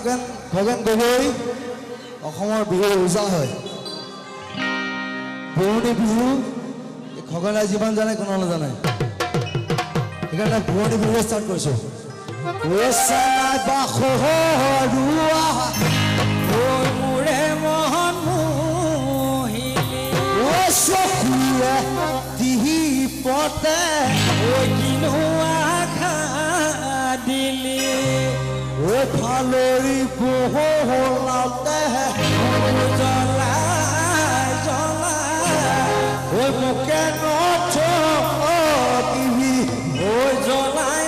খগেন গগৈ অসমৰ বিহুৰ ওজা হয় পুৰণি বিহু খগেনে যিমান জানে কোনো নাজানে সেইকাৰণে পুৰণি বিহু ষ্টাৰ্ট কৰিছোঁ ওচনা বাখৰুৱা ঐ মোৰে মন মোহিলি ঐ চকুৱে তিহি পতে ঐ কিনো আশা দিলি ঐ ফালৰি বহলাতে জ্বলাই জ্বলাই ঐ মোকে নথকিবি ঐ জ্বলাই